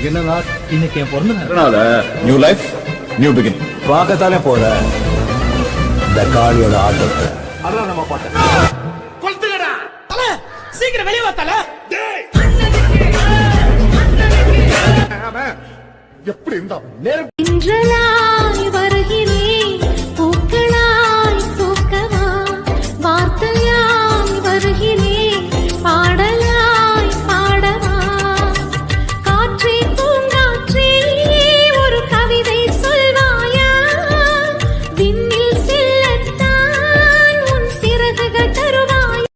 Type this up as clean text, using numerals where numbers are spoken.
இன்னைக்கு என்ன நாள்? இன்னைக்கு என் பிறந்த நாள். நியூ லைஃப் நியூ பிகினிங் பார்க்கத்தானே போற இந்த காளியோட ஆட்டத்தை. அதான் நம்ம பார்த்தேன். கொளுத்துங்கடா தல, சீக்கிரம் வெளிய வா தல. எப்படி இருந்தா இன்றலாய் வருகிற